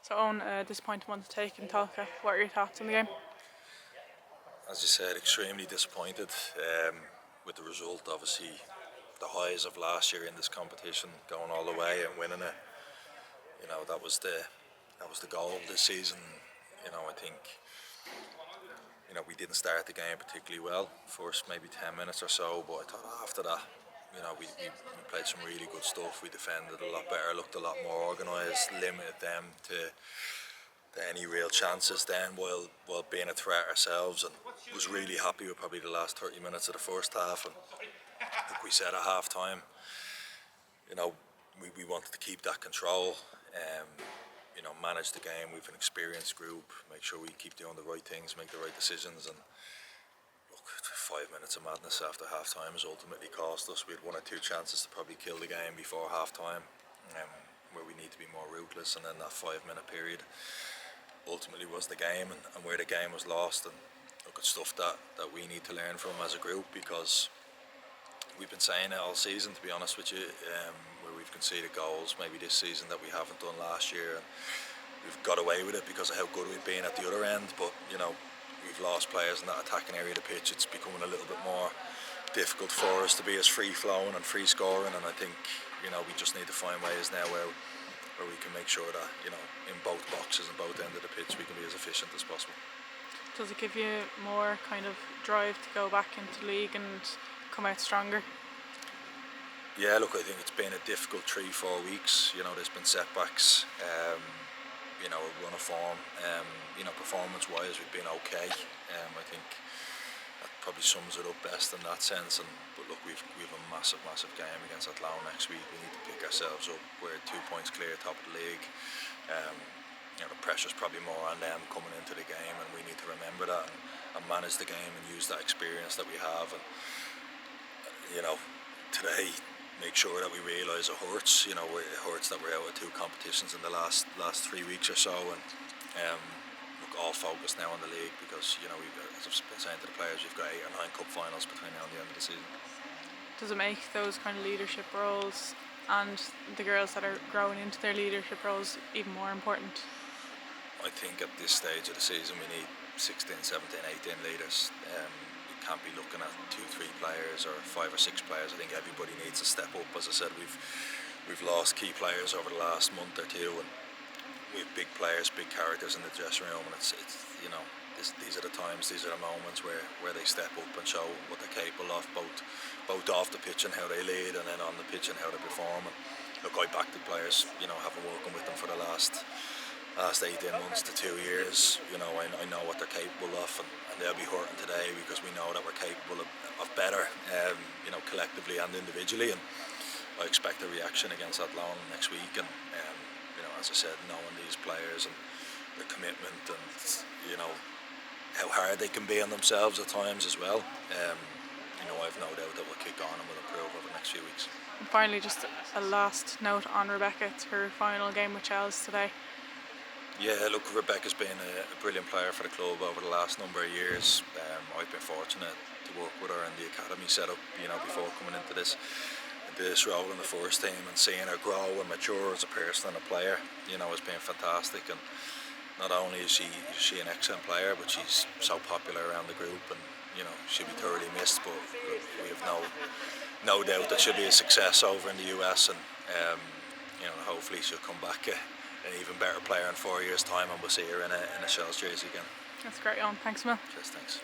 So Owen, disappointing one to take in Talca. What are your thoughts on the game? As you said, extremely disappointed with the result. Obviously, the highs of last year in this competition, going all the way and winning it. That was the goal this season. I think we didn't start the game particularly well. First maybe 10 minutes or so, but I thought after that, we played some really good stuff. We defended a lot better, looked a lot more organised, limited them to any real chances then while being a threat ourselves, and was really happy with probably the last 30 minutes of the first half. And like we said at half time, we wanted to keep that control, manage the game. We've an experienced group, make sure we keep doing the right things, make the right decisions. And look, 5 minutes of madness after half time has ultimately cost us. We had one or two chances to probably kill the game before half time, where we need to be more ruthless, and then that 5 minute period ultimately was the game, and where the game was lost. And look, it's stuff that we need to learn from as a group, because we've been saying it all season, to be honest with you, where we've conceded goals maybe this season that we haven't done last year, and we've got away with it because of how good we've been at the other end. But we've lost players in that attacking area of the pitch. It's becoming a little bit more difficult for us to be as free flowing and free scoring, and I think we just need to find ways now where we can make sure that in both boxes and both ends of the pitch we can be as efficient as possible. Does it give you more kind of drive to go back into the league and come out stronger? Yeah, look, I think it's been a difficult 3-4 weeks. There's been setbacks. A run of form. Performance-wise, we've been okay. I think that probably sums it up best in that sense. But look, we've a massive game against Athlone next week. We need to pick ourselves up. We're 2 points clear, top of the league. The pressure's probably more on them coming into the game, and we need to remember that and manage the game and use that experience that we have. And today, make sure that we realise it hurts. It hurts that we're out of 2 competitions in the last 3 weeks or so, and look, all focused now on the league, because as I've been saying to the players, we've got 8 or 9 cup finals between now and the end of the season. Does it make those kind of leadership roles and the girls that are growing into their leadership roles even more important? I think at this stage of the season we need 16, 17, 18 leaders. We can't be looking at 2-3 players or 5 or 6 players. I think everybody needs to step up. As I said, we've lost key players over the last month or two, and we have big players, big characters in the dressing room, and it's these are the times, these are the moments where they step up and show what they're capable of, both off the pitch and how they lead, and then on the pitch and how they perform. And look, I back the players, having working with them for the last 18 months to 2 years. I know what they're capable of, and they'll be hurting today because we know that we're capable of better, collectively and individually. And I expect a reaction against Athlone next week. And as I said, knowing these players and their commitment, and how hard they can be on themselves at times as well. I've no doubt that we'll kick on and we'll improve over the next few weeks. And finally, just a last note on Rebecca. It's her final game with Shels today. Yeah, look, Rebecca's been a brilliant player for the club over the last number of years. I've been fortunate to work with her in the academy setup, before coming into this role in the first team, and seeing her grow and mature as a person and a player, has been fantastic. And not only is she an excellent player, but she's so popular around the group, and she'll be thoroughly missed. But we have no doubt that she'll be a success over in the US, and hopefully she'll come back an even better player in 4 years' time, and we'll see her in a Shels jersey again. That's great, Eoin. Thanks, Mel. Cheers, thanks.